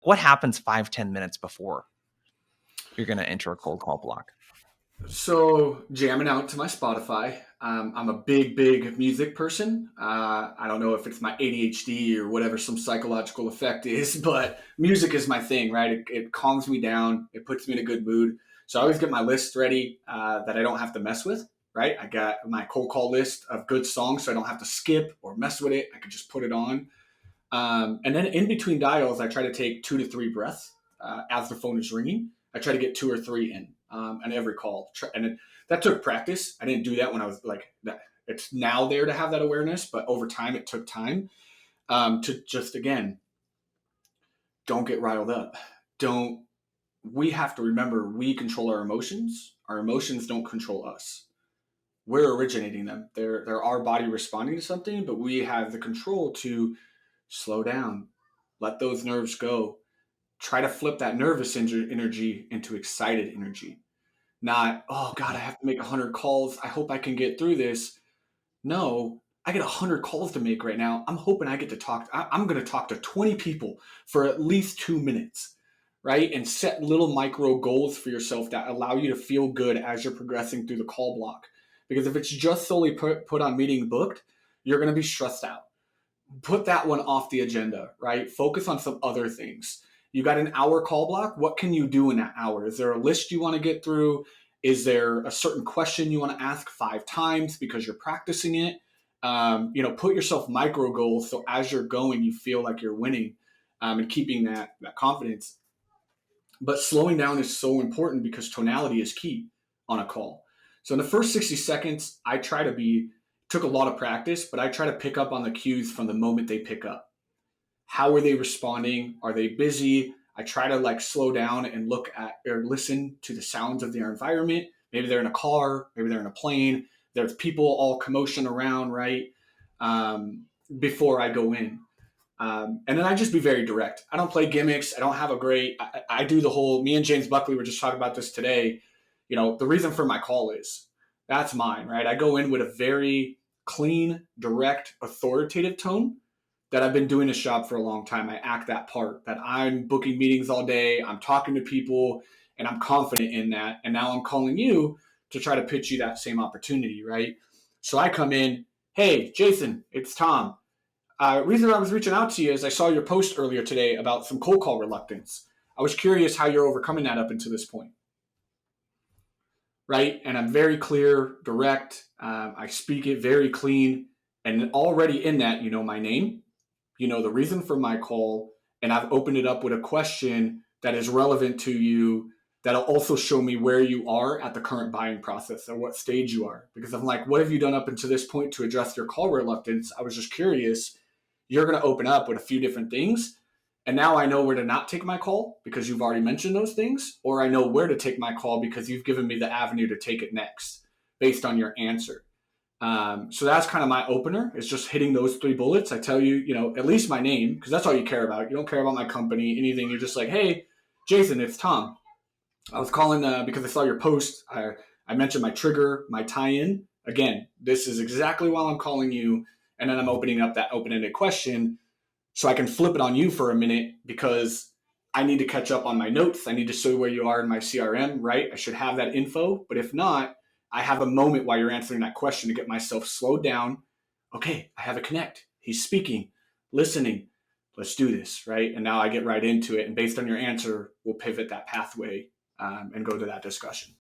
what happens 5-10 minutes before you're going to enter a cold call block? So jamming out to my Spotify. I'm a big music person. I don't know if it's my ADHD or whatever some psychological effect is, but music is my thing, right? It calms me down. It puts me in a good mood. So I always get my list ready that I don't have to mess with, right? I got my cold call list of good songs, so I don't have to skip or mess with it. I can just put it on. And then in between dials, I try to take 2 to 3 breaths as the phone is ringing. I try to get 2 or 3 in on every call. That took practice. I didn't do that when I was like that. It's now there to have that awareness, but over time, it took time to just, again, don't get riled up. Don't, we have to remember we control our emotions. Our emotions don't control us. We're originating them. They're our body responding to something, but we have the control to slow down, let those nerves go, try to flip that nervous energy into excited energy. Not, oh God, I have to make 100 calls. I hope I can get through this. No, I get 100 calls to make right now. I'm hoping I get to talk. I'm going to talk to 20 people for at least 2 minutes, right? And set little micro goals for yourself that allow you to feel good as you're progressing through the call block. Because if it's just solely put on meeting booked, you're going to be stressed out. Put that one off the agenda, right? Focus on some other things. You got an hour call block. What can you do in that hour? Is there a list you want to get through? Is there a certain question you want to ask 5 times because you're practicing it? Put yourself micro goals so as you're going, you feel like you're winning and keeping that confidence. But slowing down is so important because tonality is key on a call. So in the first 60 seconds, I try to took a lot of practice, but I try to pick up on the cues from the moment they pick up. How are they responding? Are they busy? I try to like slow down and look at or listen to the sounds of their environment. Maybe they're in a car, maybe they're in a plane. There's people all commotion around, right? Before I go in. And then I just be very direct. I don't play gimmicks. I don't have a great, I do the whole, me and James Buckley were just talking about this today. The reason for my call is that's mine, right? I go in with a very clean, direct, authoritative tone that I've been doing this job for a long time. I act that part that I'm booking meetings all day. I'm talking to people and I'm confident in that. And now I'm calling you to try to pitch you that same opportunity, right? So I come in, hey, Jason, it's Tom. Reason I was reaching out to you is I saw your post earlier today about some cold call reluctance. I was curious how you're overcoming that up until this point, right? And I'm very clear, direct. I speak it very clean. And already in that, you know my name, you know the reason for my call, and I've opened it up with a question that is relevant to you that'll also show me where you are at the current buying process or what stage you are. Because I'm like, what have you done up until this point to address your call reluctance? I was just curious. You're going to open up with a few different things. And now I know where to not take my call because you've already mentioned those things, or I know where to take my call because you've given me the avenue to take it next based on your answer. So that's kind of my opener. It's just hitting those 3 bullets. I tell you, at least my name, because that's all you care about. You don't care about my company, anything. You're just like, hey, Jason, it's Tom. I was calling because I saw your post. I mentioned my trigger, my tie-in. Again, this is exactly why I'm calling you. And then I'm opening up that open-ended question so I can flip it on you for a minute because I need to catch up on my notes. I need to show where you are in my CRM, right? I should have that info. But if not, I have a moment while you're answering that question to get myself slowed down. Okay, I have a connect. He's speaking, listening. Let's do this, right? And now I get right into it. And based on your answer, we'll pivot that pathway and go to that discussion.